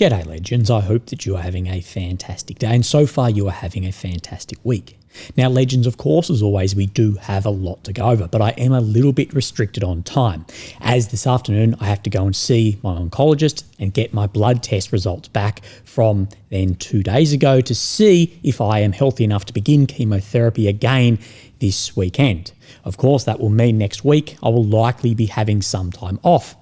G'day legends, I hope that you are having a fantastic day, and so far you are having a fantastic week. Now legends, of course, as always, we do have a lot to go over, but I am a little bit restricted on time, as this afternoon I have to go and see my oncologist and get my blood test results back from then 2 days ago to see if I am healthy enough to begin chemotherapy again this weekend. Of course, that will mean next week I will likely be having some time off.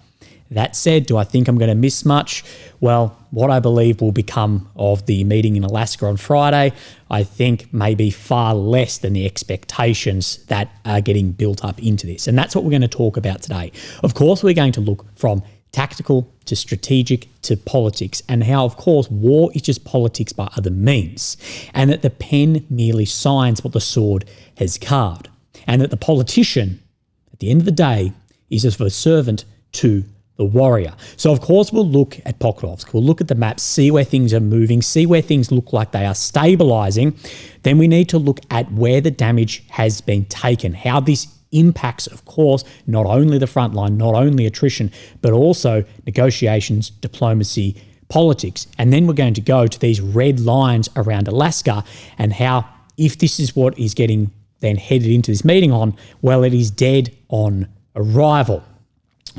That said, do I think I'm going to miss much? Well, what I believe will become of the meeting in Alaska on Friday, I think maybe far less than the expectations that are getting built up into this. And that's what we're going to talk about today. Of course, we're going to look from tactical to strategic to politics, and how, of course, war is just politics by other means, and that the pen merely signs what the sword has carved, and that the politician, at the end of the day, is just a servant to the warrior. So of course we'll look at Pokrovsk, we'll look at the map, see where things are moving, see where things look like they are stabilising. Then we need to look at where the damage has been taken, how this impacts, of course, not only the front line, not only attrition, but also negotiations, diplomacy, politics. And then we're going to go to these red lines around Alaska and how, if this is what is getting then headed into this meeting on, well, it is dead on arrival.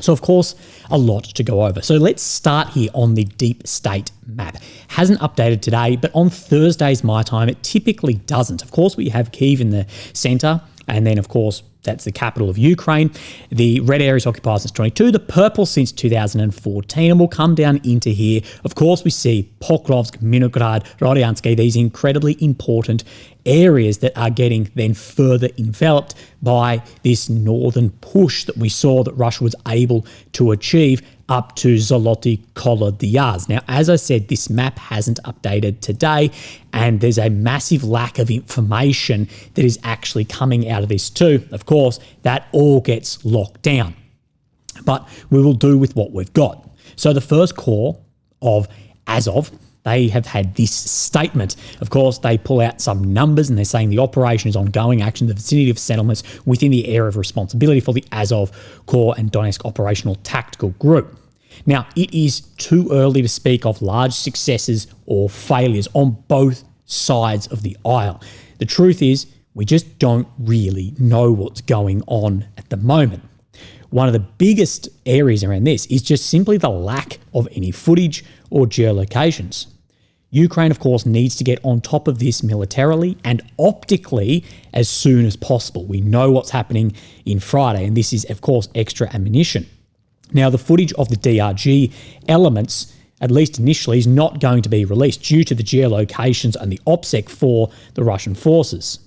So, of course, a lot to go over. So let's start here on the deep state map. Hasn't updated today, but on Thursdays my time, it typically doesn't. Of course, we have Kyiv in the center, and then, of course, that's the capital of Ukraine. The red areas occupied since 22, the purple since 2014, and we'll come down into here. Of course, we see Pokrovsk, Minograd, Rodyansky, these incredibly important areas that are getting then further enveloped by this northern push that we saw that Russia was able to achieve up to Zoloty Kolodyaz. Now, as I said, this map hasn't updated today, and there's a massive lack of information that is actually coming out of this too. Of course, that all gets locked down, but we will do with what we've got. So the first corps of Azov, they have had this statement. Of course, they pull out some numbers and they're saying the operation is ongoing action in the vicinity of settlements within the area of responsibility for the Azov Corps and Donetsk Operational Tactical Group. Now, it is too early to speak of large successes or failures on both sides of the aisle. The truth is, we just don't really know what's going on at the moment. One of the biggest areas around this is just simply the lack of any footage or geolocations. Ukraine, of course, needs to get on top of this militarily and optically as soon as possible. We know what's happening in Friday, and this is, of course, extra ammunition. Now, the footage of the DRG elements, at least initially, is not going to be released due to the geolocations and the OPSEC for the Russian forces.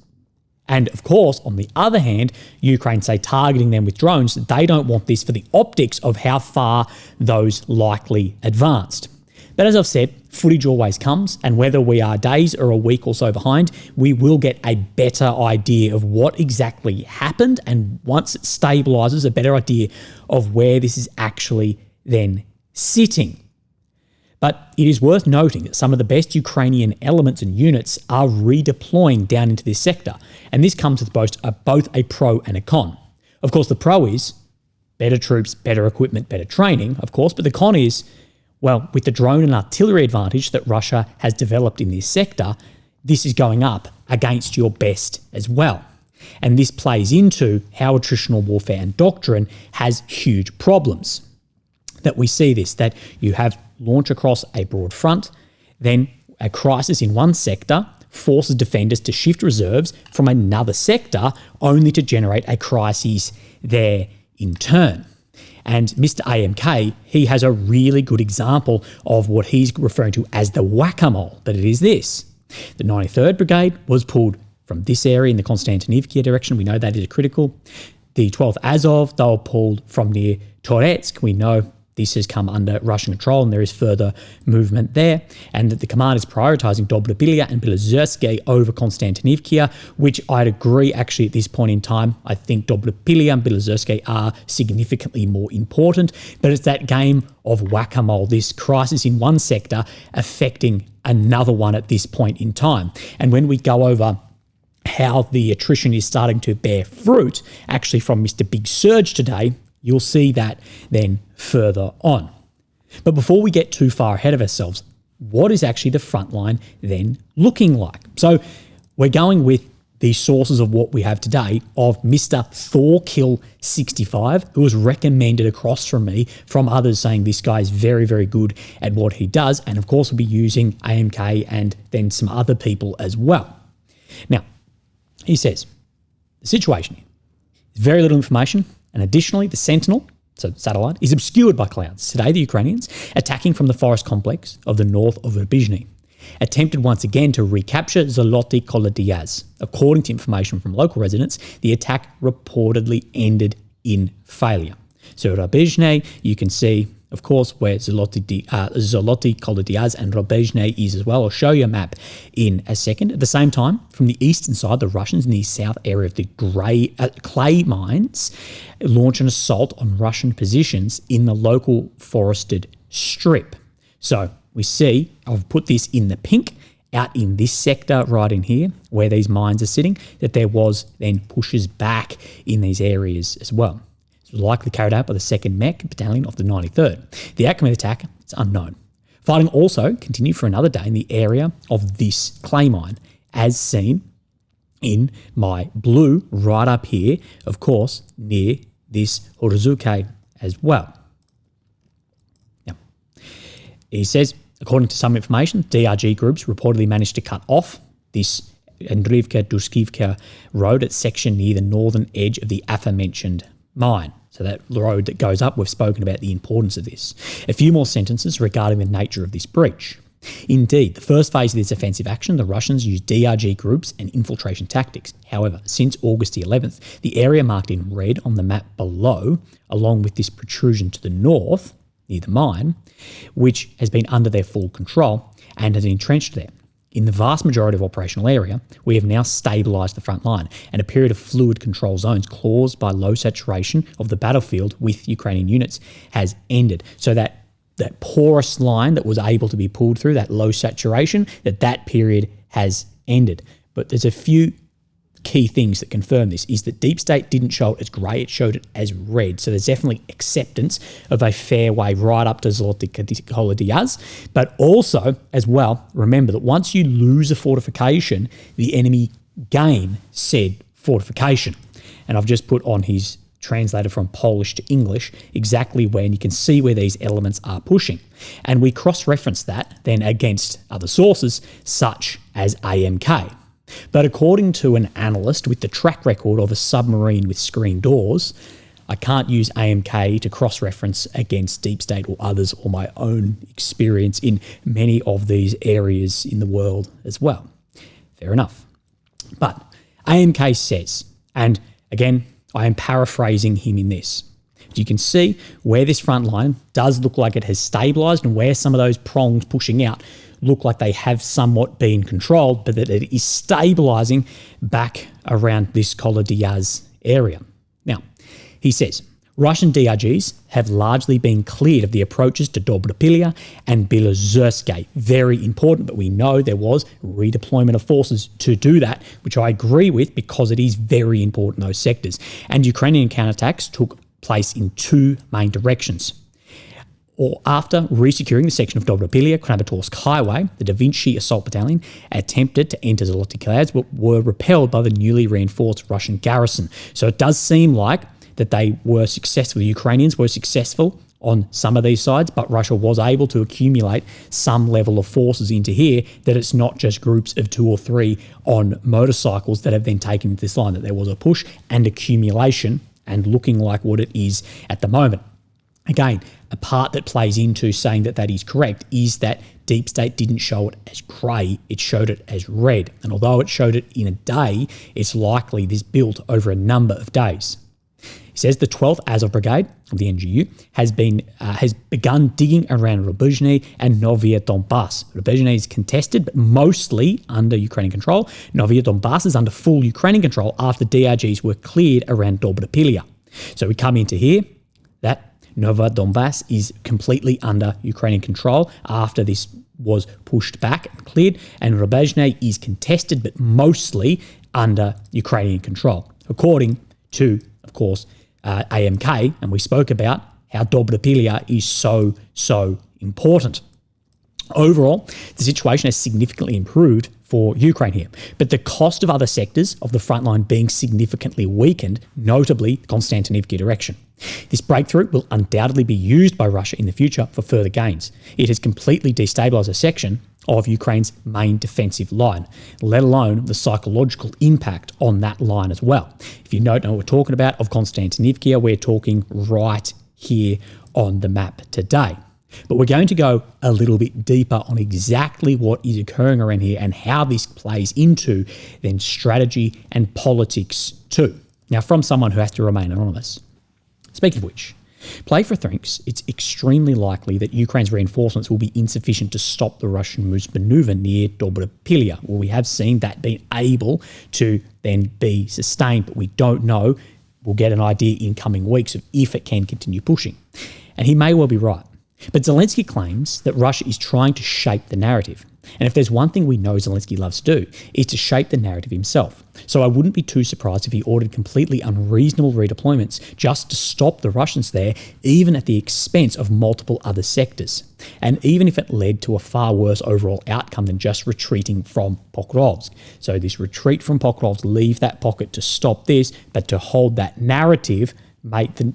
And of course, on the other hand, Ukraine say targeting them with drones, they don't want this for the optics of how far those likely advanced. But as I've said, footage always comes, and whether we are days or a week or so behind, we will get a better idea of what exactly happened, and once it stabilises, a better idea of where this is actually then sitting. But it is worth noting that some of the best Ukrainian elements and units are redeploying down into this sector, and this comes with both a pro and a con. Of course, the pro is better troops, better equipment, better training, of course, but the con is, well, with the drone and artillery advantage that Russia has developed in this sector, this is going up against your best as well. And this plays into how attritional warfare and doctrine has huge problems. That we see this, that you have launch across a broad front, then a crisis in one sector forces defenders to shift reserves from another sector only to generate a crisis there in turn. And Mr. AMK, he has a really good example of what he's referring to as the whack-a-mole, but it is this. The 93rd Brigade was pulled from this area in the Konstantinivka direction. We know that is critical. The 12th Azov, they were pulled from near Toretsk. We know this has come under Russian control and there is further movement there, and that the command is prioritising Dobropilia and Belozersky over Konstantinivka, which I'd agree actually at this point in time. I think Dobropilia and Belozersky are significantly more important, but it's that game of whack-a-mole, this crisis in one sector affecting another one at this point in time. And when we go over how the attrition is starting to bear fruit, actually from Mr. Big Surge today, you'll see that then further on. But before we get too far ahead of ourselves, what is actually the front line then looking like? So we're going with the sources of what we have today of Mr. Thorkill65, who was recommended across from me from others saying this guy is very, very good at what he does. And of course, we'll be using AMK and then some other people as well. Now, he says, the situation here is very little information. And additionally, the Sentinel, so satellite, is obscured by clouds. Today, the Ukrainians, attacking from the forest complex of the north of Rubizhny, attempted once again to recapture Zoloty Kolodiaz. According to information from local residents, the attack reportedly ended in failure. So Rubizhny, you can see, of course, where Zoloty Kolodiaz and Rubizhny is as well. I'll show you a map in a second. At the same time, from the eastern side, the Russians in the south area of the clay mines launch an assault on Russian positions in the local forested strip. So we see, I've put this in the pink, out in this sector right in here, where these mines are sitting, that there was then pushes back in these areas as well. It was likely carried out by the 2nd Mech Battalion of the 93rd. The outcome of the attack is unknown. Fighting also continued for another day in the area of this clay mine, as seen in my blue right up here, of course, near this Horuzuke as well. Now, he says, according to some information, DRG groups reportedly managed to cut off this Andriivka-Duskivka road at section near the northern edge of the aforementioned mine. So that road that goes up, we've spoken about the importance of this. A few more sentences regarding the nature of this breach. Indeed, the first phase of this offensive action, the Russians used DRG groups and infiltration tactics. However, since August the 11th, the area marked in red on the map below, along with this protrusion to the north, near the mine, which has been under their full control and has entrenched there. In the vast majority of operational area, we have now stabilised the front line, and a period of fluid control zones caused by low saturation of the battlefield with Ukrainian units has ended. So that porous line that was able to be pulled through, that low saturation, that period has ended. But there's a few key things that confirm this. Is that Deep State didn't show it as grey, it showed it as red. So there's definitely acceptance of a fair way right up to Zoloty Kolodiaz. But also, as well, remember that once you lose a fortification, the enemy gain said fortification. And I've just put on his translated from Polish to English exactly when you can see where these elements are pushing. And we cross-reference that then against other sources such as AMK. But according to an analyst with the track record of a submarine with screen doors, I can't use AMK to cross-reference against Deep State or others or my own experience in many of these areas in the world as well. Fair enough. But AMK says, and again, I am paraphrasing him in this. You can see where this front line does look like it has stabilised and where some of those prongs pushing out look like they have somewhat been controlled, but that it is stabilising back around this Kolodiaz area. Now, he says, Russian DRGs have largely been cleared of the approaches to Dobropilya and Belozersk. Very important, but we know there was redeployment of forces to do that, which I agree with because it is very important in those sectors. And Ukrainian counterattacks took place in two main directions. Or after resecuring the section of Dobropilya-Kramatorsk Highway, the Da Vinci Assault Battalion attempted to enter Zoloty Kolodiaz but were repelled by the newly reinforced Russian garrison. So it does seem like that they were successful. The Ukrainians were successful on some of these sides, but Russia was able to accumulate some level of forces into here, that it's not just groups of 2 or 3 on motorcycles that have been taken into this line, that there was a push and accumulation and looking like what it is at the moment. Again, a part that plays into saying that that is correct is that Deep State didn't show it as grey, it showed it as red. And although it showed it in a day, it's likely this built over a number of days. He says the 12th Azov Brigade of the NGU has begun digging around Rubizhny and Novaya Donbass. Rubizhny is contested, but mostly under Ukrainian control. Novaya Donbass is under full Ukrainian control after DRGs were cleared around Dobropilya. So we come into here, that Novaya Donbass is completely under Ukrainian control after this was pushed back and cleared, and Rubizhny is contested, but mostly under Ukrainian control, according to, of course, AMK, and we spoke about how Dobropilia is so important. Overall, the situation has significantly improved for Ukraine here, but the cost of other sectors of the front line being significantly weakened, notably Konstantinivka direction. This breakthrough will undoubtedly be used by Russia in the future for further gains. It has completely destabilised a section of Ukraine's main defensive line, let alone the psychological impact on that line as well. If you don't know what we're talking about of Konstantinivka, we're talking right here on the map today. But we're going to go a little bit deeper on exactly what is occurring around here and how this plays into then strategy and politics too. Now, from someone who has to remain anonymous. Speaking of which, Playfair thinks it's extremely likely that Ukraine's reinforcements will be insufficient to stop the Russian manoeuvre near Dobropilia. Well, we have seen that being able to then be sustained, but we don't know. We'll get an idea in coming weeks of if it can continue pushing. And he may well be right. But Zelensky claims that Russia is trying to shape the narrative. And if there's one thing we know Zelensky loves to do, is to shape the narrative himself. So I wouldn't be too surprised if he ordered completely unreasonable redeployments just to stop the Russians there, even at the expense of multiple other sectors. And even if it led to a far worse overall outcome than just retreating from Pokrovsk. So this retreat from Pokrovsk, leave that pocket to stop this, but to hold that narrative,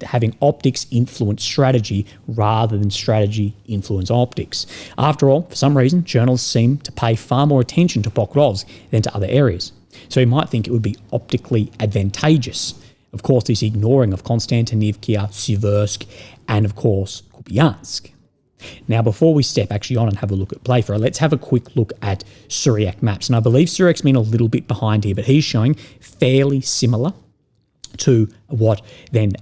having optics influence strategy rather than strategy influence optics. After all, for some reason, journalists seem to pay far more attention to Pokrovsk than to other areas. So you might think it would be optically advantageous. Of course, this ignoring of Konstantinivka, Siversk, and of course, Kupiansk. Now, before we step actually on and have a look at Playfair, let's have a quick look at Syriac maps. And I believe Syriac's been a little bit behind here, but he's showing fairly similar to what then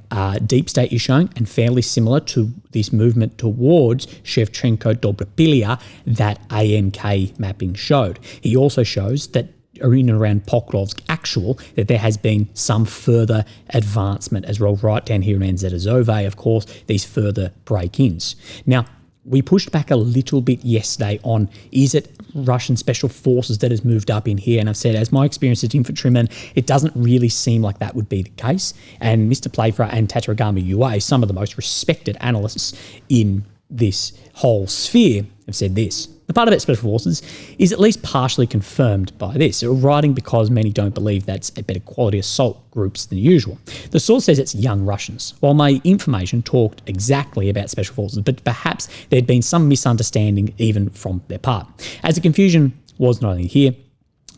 Deep State is showing, and fairly similar to this movement towards Shevchenko-Dobropilia that AMK mapping showed. He also shows that in and around Pokrovsk actual, that there has been some further advancement as well, right down here in Zvezda, of course, these further break-ins. Now, we pushed back a little bit yesterday on, is it Russian special forces that has moved up in here? And I've said, as my experience as infantryman, it doesn't really seem like that would be the case. And Mr. Playfair and Tatarigami Ua, some of the most respected analysts in this whole sphere, have said this. The part about special forces is at least partially confirmed by this. They're writing because many don't believe that's a better quality assault groups than usual. The source says it's young Russians, while my information talked exactly about special forces, but perhaps there'd been some misunderstanding even from their part. As the confusion was not only here,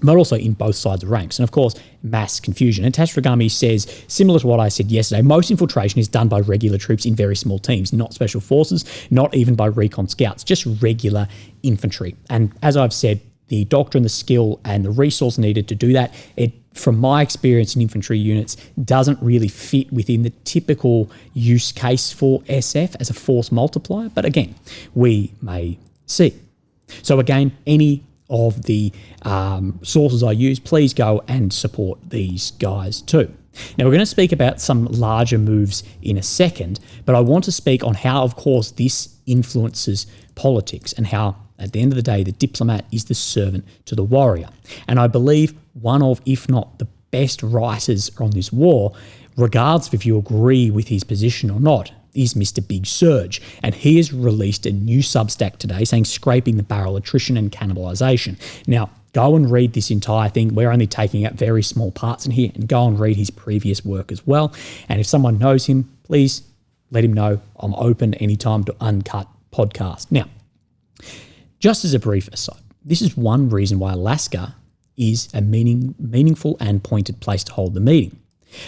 but also in both sides of ranks. And of course, mass confusion. And Tatarigami says, similar to what I said yesterday, most infiltration is done by regular troops in very small teams, not special forces, not even by recon scouts, just regular infantry. And as I've said, the doctrine, the skill, and the resource needed to do that, it, from my experience in infantry units, doesn't really fit within the typical use case for SF as a force multiplier. But again, we may see. So again, any of the sources I use, please go and support these guys too. Now, we're going to speak about some larger moves in a second, but I want to speak on how, of course, this influences politics and how, at the end of the day, the diplomat is the servant to the warrior. And I believe one of, if not the best writers on this war, regardless of if you agree with his position or not, is Mr. Big Surge, and he has released a new Substack today saying scraping the barrel, attrition and cannibalization. Now, go and read this entire thing. We're only taking out very small parts in here, and go and read his previous work as well. And if someone knows him, please let him know. I'm open anytime to uncut podcast. Now, just as a brief aside, this is one reason why Alaska is a meaningful and pointed place to hold the meeting.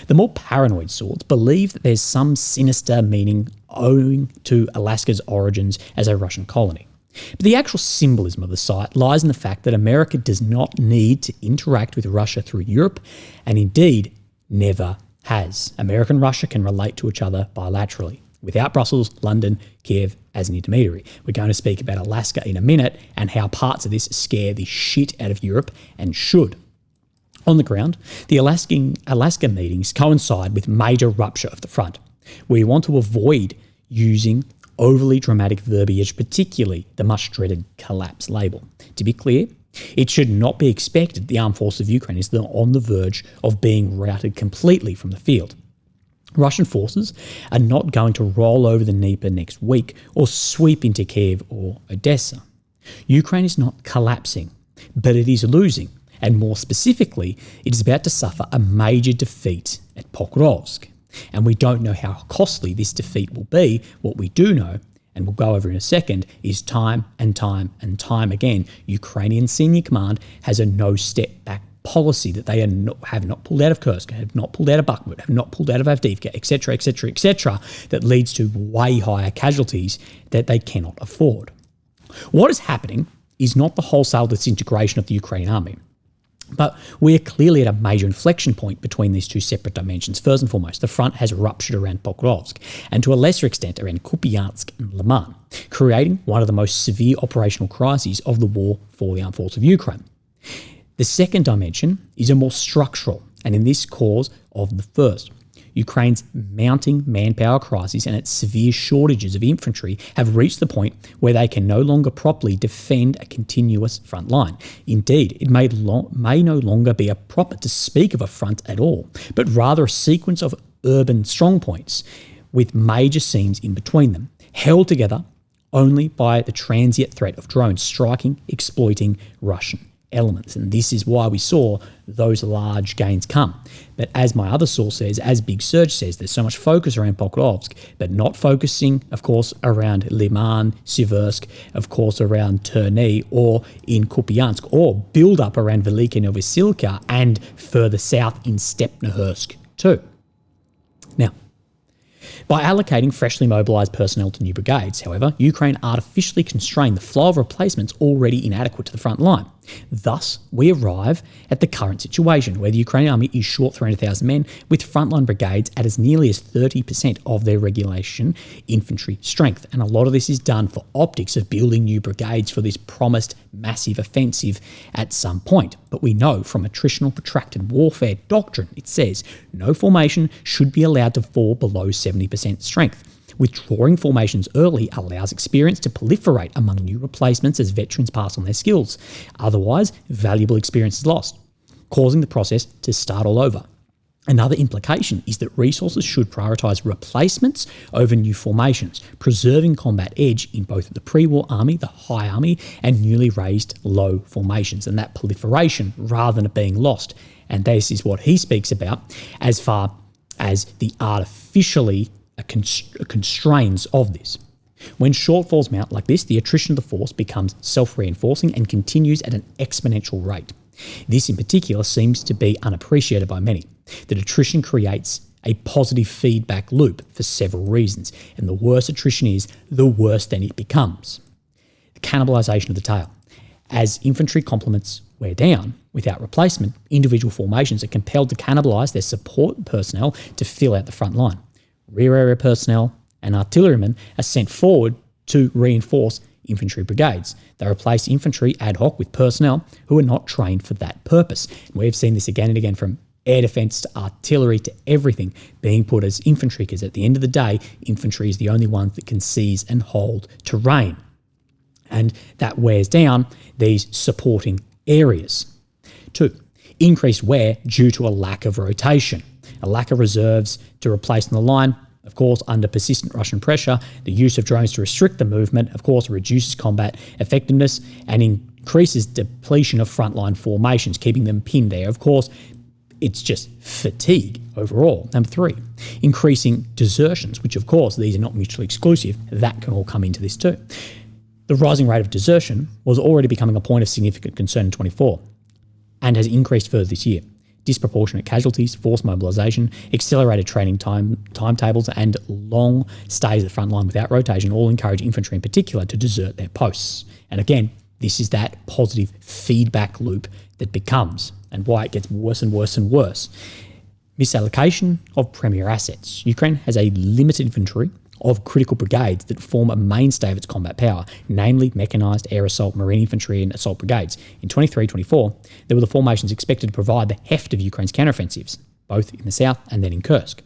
The more paranoid sorts believe that there's some sinister meaning owing to Alaska's origins as a Russian colony. But the actual symbolism of the site lies in the fact that America does not need to interact with Russia through Europe, and indeed never has. America and Russia can relate to each other bilaterally, without Brussels, London, Kiev as an intermediary. We're going to speak about Alaska in a minute and how parts of this scare the shit out of Europe and should. On the ground, the Alaska meetings coincide with major rupture of the front. We want to avoid using overly dramatic verbiage, particularly the much-dreaded collapse label. To be clear, it should not be expected the armed forces of Ukraine is on the verge of being routed completely from the field. Russian forces are not going to roll over the Dnieper next week or sweep into Kiev or Odessa. Ukraine is not collapsing, but it is losing, and more specifically, it is about to suffer a major defeat at Pokrovsk. And we don't know how costly this defeat will be. What we do know, and we'll go over in a second, is time and time and time again, Ukrainian senior command has a no-step-back policy that they have not pulled out of Kursk, have not pulled out of Bakhmut, have not pulled out of Avdiivka, etc., etc., etc., that leads to way higher casualties that they cannot afford. What is happening is not the wholesale disintegration of the Ukrainian army, but we are clearly at a major inflection point between these two separate dimensions. First and foremost, the front has ruptured around Pokrovsk, and to a lesser extent around Kupiansk and Liman, creating one of the most severe operational crises of the war for the armed forces of Ukraine. The second dimension is a more structural, and in this cause of the first. Ukraine's mounting manpower crisis and its severe shortages of infantry have reached the point where they can no longer properly defend a continuous front line. Indeed, it may no longer be proper to speak of a front at all, but rather a sequence of urban strongpoints with major seams in between them, held together only by the transient threat of drones striking, exploiting Russian elements. And this is why we saw those large gains come. But as my other source says, as Big Surge says, there's so much focus around Pokrovsk, but not focusing, of course, around Liman, Siversk, of course, around Terny, or in Kupiansk, or build up around Velika Novosilka and further south in Stepnohursk too. Now, by allocating freshly mobilised personnel to new brigades, however, Ukraine artificially constrained the flow of replacements already inadequate to the front line. Thus, we arrive at the current situation where the Ukrainian army is short 300,000 men, with frontline brigades at as nearly as 30% of their regulation infantry strength. And a lot of this is done for optics of building new brigades for this promised massive offensive at some point. But we know from attritional protracted warfare doctrine, it says no formation should be allowed to fall below 70% strength. Withdrawing formations early allows experience to proliferate among new replacements as veterans pass on their skills. Otherwise, valuable experience is lost, causing the process to start all over. Another implication is that resources should prioritise replacements over new formations, preserving combat edge in both the pre-war army, the high army, and newly raised low formations, and that proliferation rather than it being lost. And this is what he speaks about as far as the artificially constraints of this. When shortfalls mount like this, the attrition of the force becomes self-reinforcing and continues at an exponential rate. This in particular seems to be unappreciated by many, that attrition creates a positive feedback loop for several reasons, and the worse attrition is, the worse then it becomes. The cannibalisation of the tail. As infantry complements wear down without replacement, individual formations are compelled to cannibalise their support personnel to fill out the front line. Rear area personnel and artillerymen are sent forward to reinforce infantry brigades. They replace infantry ad hoc with personnel who are not trained for that purpose. And we've seen this again and again, from air defence to artillery to everything being put as infantry, because at the end of the day, infantry is the only ones that can seize and hold terrain. And that wears down these supporting areas. 2. Increased wear due to a lack of rotation. A lack of reserves to replace on the line, of course, under persistent Russian pressure. The use of drones to restrict the movement, of course, reduces combat effectiveness and increases depletion of frontline formations, keeping them pinned there. Of course, it's just fatigue overall. Number 3, increasing desertions, which of course, these are not mutually exclusive. That can all come into this too. The rising rate of desertion was already becoming a point of significant concern in 24 and has increased further this year. Disproportionate casualties, forced mobilisation, accelerated training timetables, and long stays at the front line without rotation all encourage infantry in particular to desert their posts. And again, this is that positive feedback loop that becomes, and why it gets worse and worse and worse. Misallocation of premier assets. Ukraine has a limited inventory of critical brigades that form a mainstay of its combat power, namely mechanised air assault, marine infantry and assault brigades. In 23-24, there were the formations expected to provide the heft of Ukraine's counteroffensives, both in the south and then in Kursk.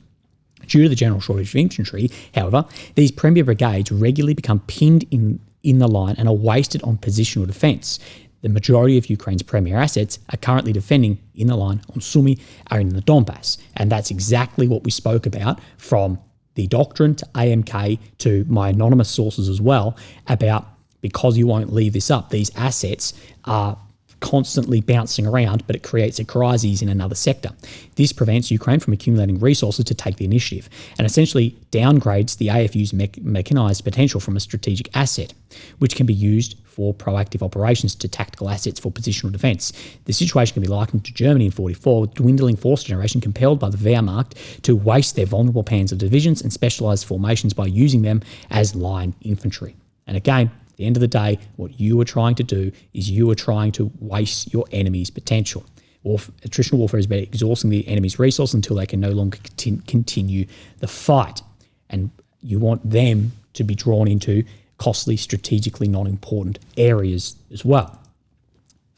Due to the general shortage of infantry, however, these premier brigades regularly become pinned in the line and are wasted on positional defence. the majority of Ukraine's premier assets are currently defending in the line on Sumy are in the Donbass. And that's exactly what we spoke about from the doctrine to AMK to my anonymous sources as well, about because you won't leave this up, these assets are constantly bouncing around, but it creates a crisis in another sector. This prevents Ukraine from accumulating resources to take the initiative and essentially downgrades the AFU's mechanised potential from a strategic asset, which can be used for proactive operations to tactical assets for positional defence. The situation can be likened to Germany in 1944, with dwindling force generation compelled by the Wehrmacht to waste their vulnerable panzer divisions and specialised formations by using them as line infantry. And again, at the end of the day, what you are trying to do is you are trying to waste your enemy's potential. Attritional warfare is about exhausting the enemy's resources until they can no longer continue the fight. And you want them to be drawn into costly, strategically not important areas as well.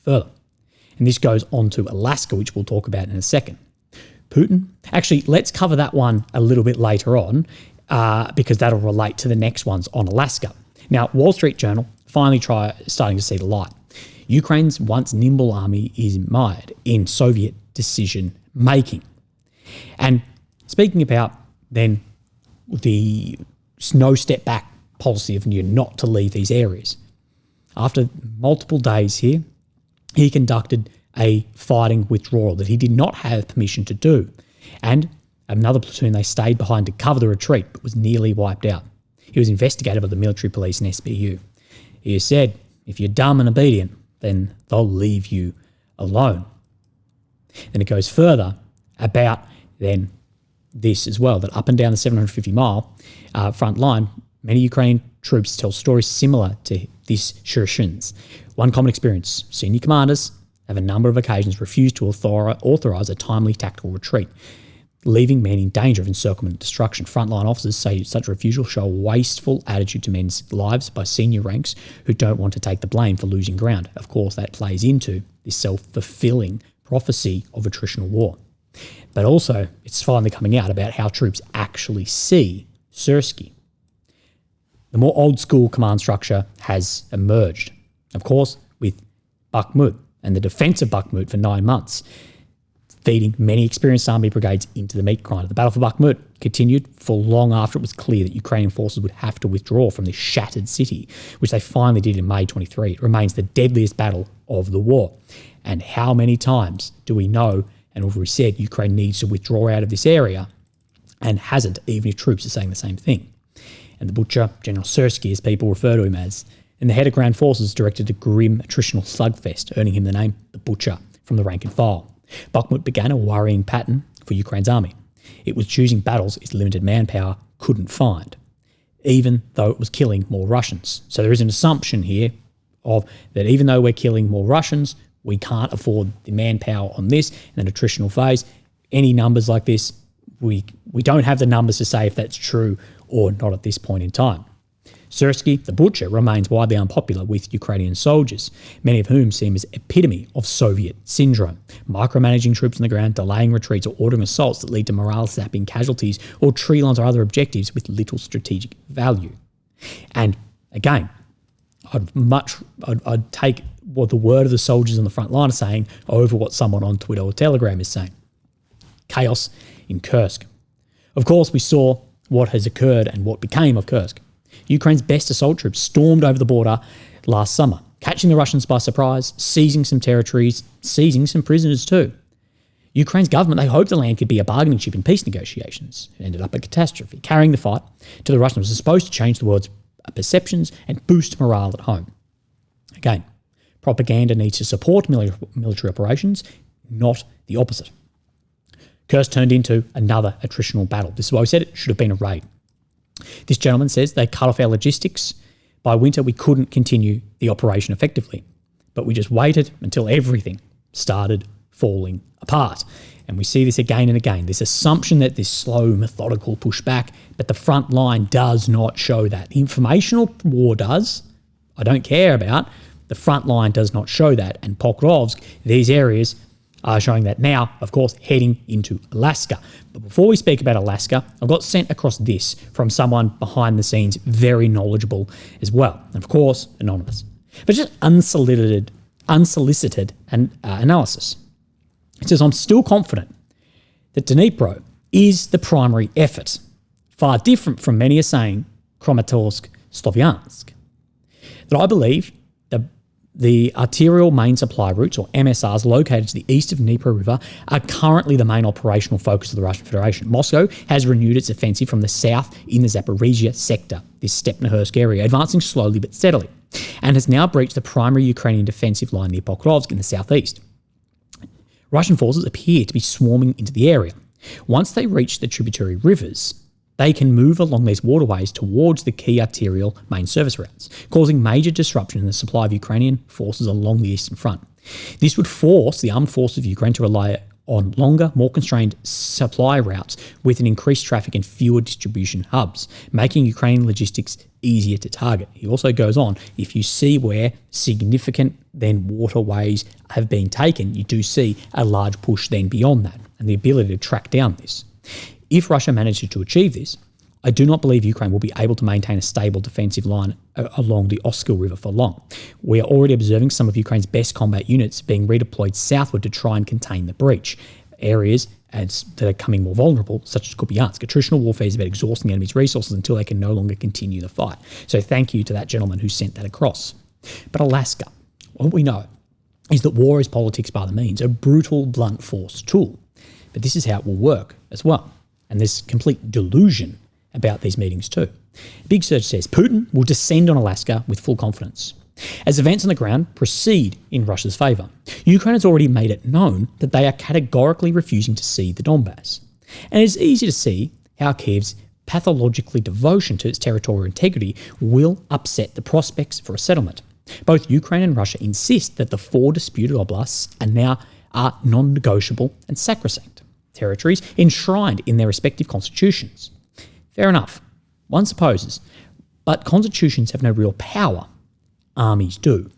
Further, and this goes on to Alaska, which we'll talk about in a second. Putin, actually, let's cover that one a little bit later on because that'll relate to the next ones on Alaska. Now, Wall Street Journal finally starting to see the light. Ukraine's once nimble army is mired in Soviet decision making. And speaking about then the no step back policy of not to leave these areas, after multiple days here, he conducted a fighting withdrawal that he did not have permission to do. And another platoon, they stayed behind to cover the retreat, but was nearly wiped out. He was investigated by the military police and SBU. He has said, if you're dumb and obedient, then they'll leave you alone. Then it goes further about then this as well, that up and down the 750-mile front line, many Ukrainian troops tell stories similar to this Shurshin's. One common experience, senior commanders have a number of occasions refused to authorise a timely tactical retreat, leaving men in danger of encirclement and destruction. Frontline officers say such a refusal show a wasteful attitude to men's lives by senior ranks who don't want to take the blame for losing ground. Of course, that plays into this self-fulfilling prophecy of attritional war. But also, it's finally coming out about how troops actually see Syrskyi. The more old-school command structure has emerged, of course, with Bakhmut and the defence of Bakhmut for 9 months, feeding many experienced army brigades into the meat grinder. The battle for Bakhmut continued for long after it was clear that Ukrainian forces would have to withdraw from this shattered city, which they finally did in May 23. It remains the deadliest battle of the war. And how many times do we know, and already said, Ukraine needs to withdraw out of this area and hasn't, even if troops are saying the same thing. And the butcher, General Syrskyi, as people refer to him as, and the head of ground forces directed a grim attritional slugfest, earning him the name the Butcher from the rank and file. Bakhmut began a worrying pattern for Ukraine's army. It was choosing battles its limited manpower couldn't find, even though it was killing more Russians. So there is an assumption here of that even though we're killing more Russians, we can't afford the manpower on this in an attritional phase. Any numbers like this, we don't have the numbers to say if that's true or not at this point in time. Syrskyi, the Butcher, remains widely unpopular with Ukrainian soldiers, many of whom seem as epitome of Soviet syndrome, micromanaging troops on the ground, delaying retreats or ordering assaults that lead to morale-sapping casualties or tree lines or other objectives with little strategic value. And again, I'd take what the word of the soldiers on the front line are saying over what someone on Twitter or Telegram is saying. Chaos in Kursk. Of course, we saw what has occurred and what became of Kursk. Ukraine's best assault troops stormed over the border last summer, catching the Russians by surprise, seizing some territories, seizing some prisoners too. Ukraine's government, they hoped the land could be a bargaining chip in peace negotiations. It ended up a catastrophe. Carrying the fight to the Russians was supposed to change the world's perceptions and boost morale at home. Again, propaganda needs to support military operations, not the opposite. Kursk turned into another attritional battle. This is why we said it should have been a raid. This gentleman says they cut off our logistics. By winter, we couldn't continue the operation effectively, but we just waited until everything started falling apart. And we see this again and again, this assumption that this slow, methodical pushback, but the front line does not show that. The informational war does. I don't care about. The front line does not show that. And Pokrovsk, these areas are showing that now, of course, heading into Alaska. But before we speak about Alaska, I've got sent across this from someone behind the scenes, very knowledgeable as well. And of course, anonymous. But just unsolicited unsolicited analysis. It says, I'm still confident that Dnipro is the primary effort, far different from many are saying Kramatorsk, Sloviansk. That I believe the arterial main supply routes, or MSRs, located to the east of Dnipro River are currently the main operational focus of the Russian Federation. Moscow has renewed its offensive from the south in the Zaporizhia sector, this Stepnohursk area, advancing slowly but steadily, and has now breached the primary Ukrainian defensive line near Pokrovsk in the southeast. Russian forces appear to be swarming into the area. Once they reach the tributary rivers, they can move along these waterways towards the key arterial main service routes, causing major disruption in the supply of Ukrainian forces along the eastern front. This would force the armed forces of Ukraine to rely on longer, more constrained supply routes with an increased traffic and fewer distribution hubs, making Ukrainian logistics easier to target. He also goes on, if you see where significant then waterways have been taken, you do see a large push then beyond that and the ability to track down this. If Russia manages to achieve this, I do not believe Ukraine will be able to maintain a stable defensive line along the Oskil River for long. We are already observing some of Ukraine's best combat units being redeployed southward to try and contain the breach. Areas that are becoming more vulnerable, such as Kupiansk. Attritional warfare is about exhausting the enemy's resources until they can no longer continue the fight. So thank you to that gentleman who sent that across. But Alaska, what we know is that war is politics by the means, a brutal, blunt force tool. But this is how it will work as well. And there's complete delusion about these meetings too. Big Surge says Putin will descend on Alaska with full confidence. As events on the ground proceed in Russia's favour, Ukraine has already made it known that they are categorically refusing to cede the Donbass. And it's easy to see how Kiev's pathologically devotion to its territorial integrity will upset the prospects for a settlement. Both Ukraine and Russia insist that the 4 disputed oblasts are non-negotiable and sacrosanct territories enshrined in their respective constitutions. Fair enough, one supposes, but constitutions have no real power. Armies do.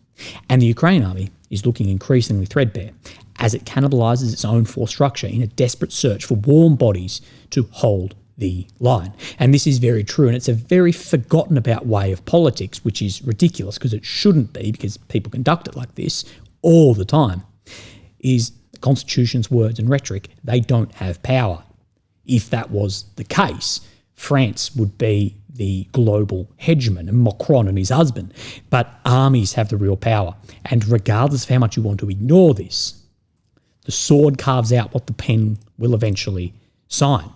And the Ukraine army is looking increasingly threadbare as it cannibalises its own force structure in a desperate search for warm bodies to hold the line. And this is very true, and it's a very forgotten about way of politics, which is ridiculous because it shouldn't be, because people conduct it like this all the time, is the Constitution's words and rhetoric. They don't have power. If that was the case, France would be the global hegemon and Macron and his husband. But armies have the real power. And regardless of how much you want to ignore this, the sword carves out what the pen will eventually sign.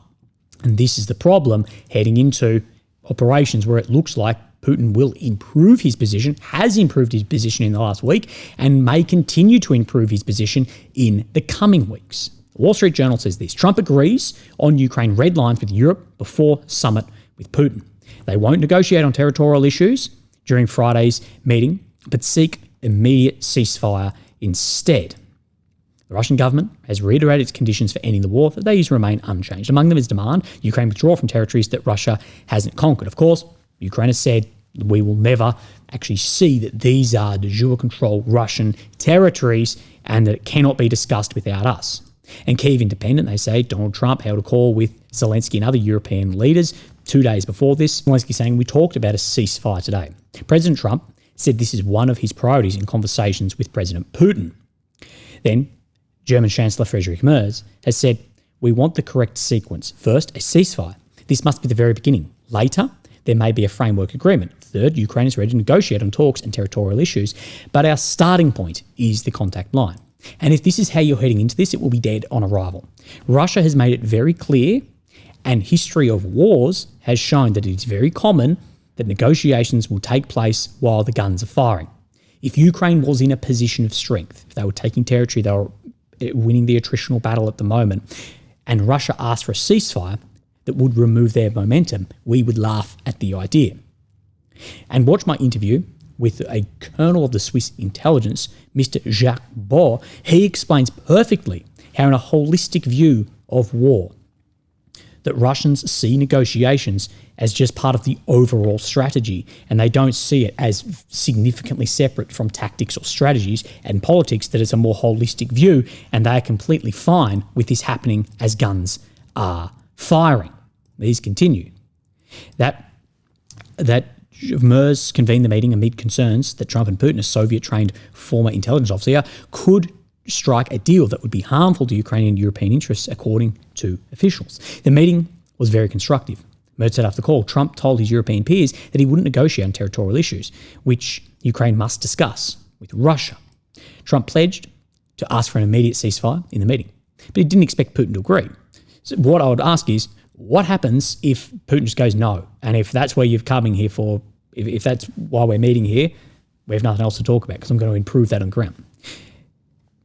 And this is the problem heading into operations where it looks like Putin will improve his position, has improved his position in the last week, and may continue to improve his position in the coming weeks. The Wall Street Journal says this: Trump agrees on Ukraine red lines with Europe before summit with Putin. They won't negotiate on territorial issues during Friday's meeting, but seek immediate ceasefire instead. The Russian government has reiterated its conditions for ending the war, that these remain unchanged. Among them is demand Ukraine withdraw from territories that Russia hasn't conquered. Of course, Ukraine has said we will never actually see that these are de jure control Russian territories and that it cannot be discussed without us. And Kyiv Independent, they say Donald Trump held a call with Zelensky and other European leaders 2 days before this. Zelensky saying, we talked about a ceasefire today. President Trump said this is one of his priorities in conversations with President Putin. Then German Chancellor Friedrich Merz has said, we want the correct sequence. First, a ceasefire. This must be the very beginning. Later, there may be a framework agreement. Third, Ukraine is ready to negotiate on talks and territorial issues, but our starting point is the contact line. And if this is how you're heading into this, it will be dead on arrival. Russia has made it very clear, and history of wars has shown that it is very common that negotiations will take place while the guns are firing. If Ukraine was in a position of strength, if they were taking territory, they were winning the attritional battle at the moment, and Russia asked for a ceasefire that would remove their momentum, we would laugh at the idea. And watch my interview with a colonel of the Swiss intelligence, Mr. Jacques Beau. He explains perfectly how in a holistic view of war, that Russians see negotiations as just part of the overall strategy, and they don't see it as significantly separate from tactics or strategies and politics, that it's a more holistic view, and they are completely fine with this happening as guns are firing. These continue. That MERS convened the meeting amid concerns that Trump and Putin, a Soviet-trained former intelligence officer, could strike a deal that would be harmful to Ukrainian and European interests, according to officials. The meeting was very constructive. MERS said after the call, Trump told his European peers that he wouldn't negotiate on territorial issues, which Ukraine must discuss with Russia. Trump pledged to ask for an immediate ceasefire in the meeting, but he didn't expect Putin to agree. So what I would ask is, what happens if Putin just goes no? And if that's where you're coming here for, if that's why we're meeting here, we have nothing else to talk about because I'm going to improve that on ground.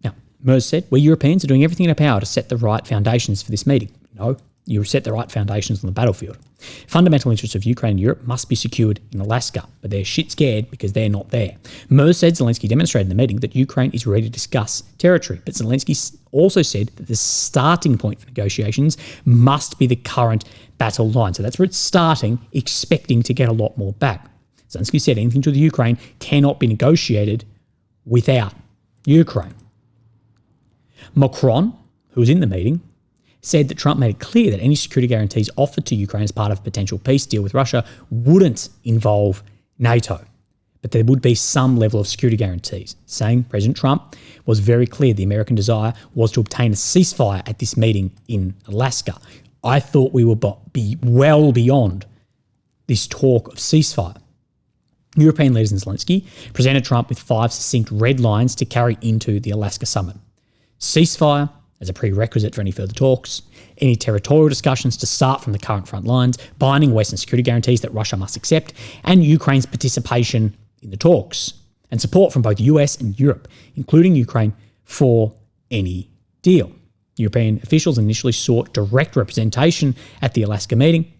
Now, MERS said, we Europeans are doing everything in our power to set the right foundations for this meeting. No, you set the right foundations on the battlefield. Fundamental interests of Ukraine and Europe must be secured in Alaska, but they're shit scared because they're not there. MERS said Zelensky demonstrated in the meeting that Ukraine is ready to discuss territory, but Zelensky also said that the starting point for negotiations must be the current battle line. So that's where it's starting, expecting to get a lot more back. Zelensky said anything to the Ukraine cannot be negotiated without Ukraine. Macron, who was in the meeting, said that Trump made it clear that any security guarantees offered to Ukraine as part of a potential peace deal with Russia wouldn't involve NATO, but there would be some level of security guarantees, saying President Trump was very clear the American desire was to obtain a ceasefire at this meeting in Alaska. I thought we would be well beyond this talk of ceasefire. European leaders and Zelensky presented Trump with 5 succinct red lines to carry into the Alaska summit. Ceasefire as a prerequisite for any further talks, any territorial discussions to start from the current front lines, binding Western security guarantees that Russia must accept, and Ukraine's participation in the talks, and support from both US and Europe, including Ukraine, for any deal. European officials initially sought direct representation at the Alaska meeting,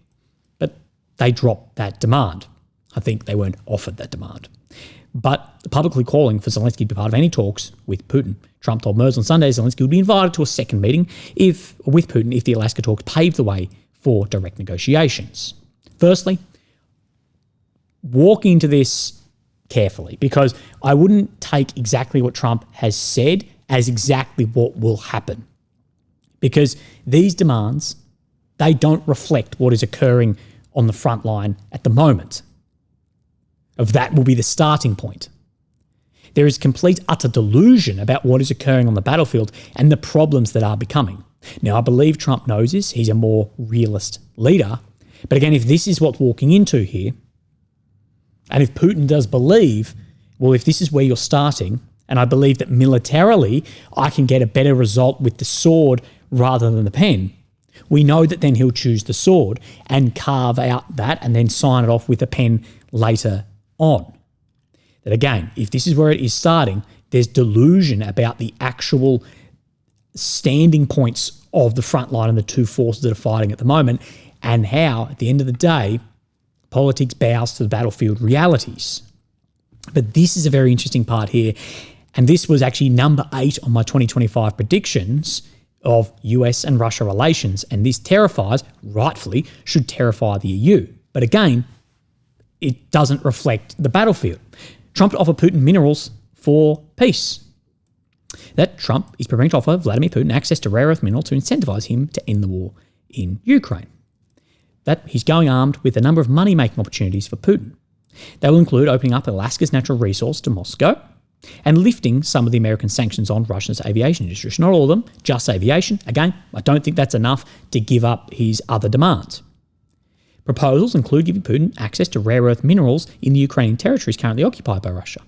but they dropped that demand. I think they weren't offered that demand. But publicly calling for Zelensky to be part of any talks with Putin. Trump told MERS on Sunday Zelensky would be invited to a second meeting with Putin if the Alaska talks paved the way for direct negotiations. Firstly, walk into this carefully, because I wouldn't take exactly what Trump has said as exactly what will happen. Because these demands, they don't reflect what is occurring on the front line at the moment. Of that will be the starting point. There is complete utter delusion about what is occurring on the battlefield and the problems that are becoming. Now, I believe Trump knows this. He's a more realist leader. But again, if this is what's walking into here, and if Putin does believe, well, if this is where you're starting, and I believe that militarily I can get a better result with the sword rather than the pen, we know that then he'll choose the sword and carve out that and then sign it off with a pen later on. That again, if this is where it is starting, there's delusion about the actual standing points of the front line and the two forces that are fighting at the moment, and how, at the end of the day, politics bows to the battlefield realities. But this is a very interesting part here, and this was actually number 8 on my 2025 predictions of US and Russia relations, and this terrifies, rightfully, should terrify the EU. But again, it doesn't reflect the battlefield. Trump offered Putin minerals for peace. That Trump is preparing to offer Vladimir Putin access to rare earth minerals to incentivize him to end the war in Ukraine. That he's going armed with a number of money-making opportunities for Putin. They will include opening up Alaska's natural resource to Moscow and lifting some of the American sanctions on Russia's aviation industry. Not all of them, just aviation. Again, I don't think that's enough to give up his other demands. Proposals include giving Putin access to rare earth minerals in the Ukrainian territories currently occupied by Russia.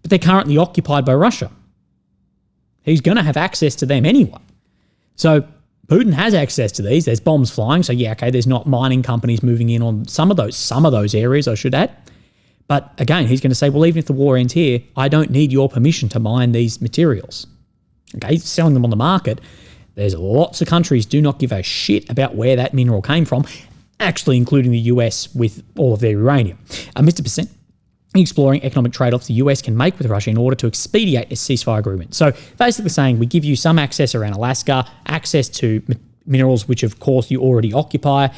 But they're currently occupied by Russia. He's going to have access to them anyway. So Putin has access to these. There's bombs flying. So yeah, okay, there's not mining companies moving in on some of those areas, I should add. But again, he's going to say, well, even if the war ends here, I don't need your permission to mine these materials. Okay, he's selling them on the market. There's lots of countries do not give a shit about where that mineral came from, actually including the US with all of their uranium. Mr. Percent, exploring economic trade-offs the US can make with Russia in order to expedite a ceasefire agreement. So basically saying we give you some access around Alaska, access to minerals which of course you already occupy,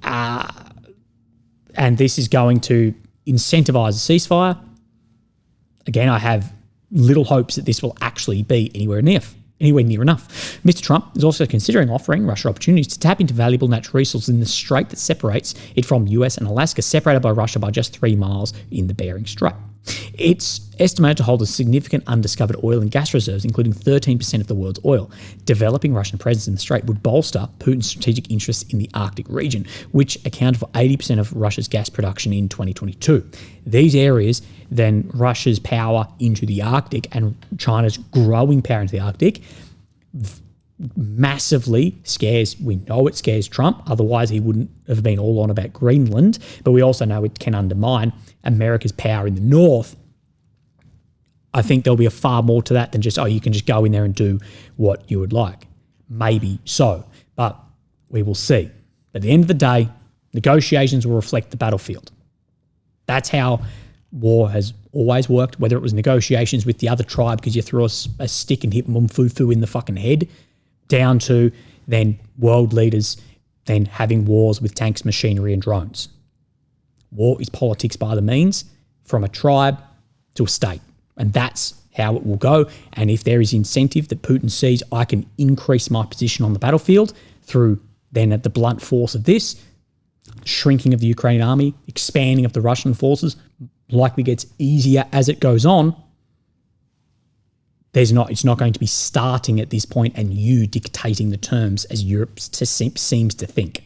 and this is going to incentivize a ceasefire. Again, I have little hopes that this will actually be anywhere near anywhere near enough. Mr. Trump is also considering offering Russia opportunities to tap into valuable natural resources in the strait that separates it from US and Alaska, separated by Russia by just 3 miles in the Bering Strait. It's estimated to hold a significant undiscovered oil and gas reserves, including 13% of the world's oil. Developing Russian presence in the strait would bolster Putin's strategic interests in the Arctic region, which accounted for 80% of Russia's gas production in 2022. These areas, then Russia's power into the Arctic and China's growing power into the Arctic, massively scares, we know it scares Trump, otherwise he wouldn't have been all on about Greenland, but we also know it can undermine America's power in the north. I think there'll be a far more to that than just, you can just go in there and do what you would like. Maybe so, but we will see. But at the end of the day, negotiations will reflect the battlefield. That's how war has always worked, whether it was negotiations with the other tribe because you threw a stick and hit Mumfufu in the fucking head, down to then world leaders then having wars with tanks, machinery and drones. War is politics by the means, from a tribe to a state. And that's how it will go. And if there is incentive that Putin sees, I can increase my position on the battlefield through then at the blunt force of this, shrinking of the Ukrainian army, expanding of the Russian forces, likely gets easier as it goes on. It's not going to be starting at this point and you dictating the terms as Europe seems to think.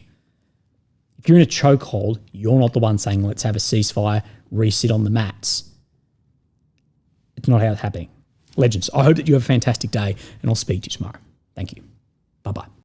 If you're in a chokehold, you're not the one saying, let's have a ceasefire, resit on the mats. It's not how it's happening. Legends, I hope that you have a fantastic day and I'll speak to you tomorrow. Thank you. Bye-bye.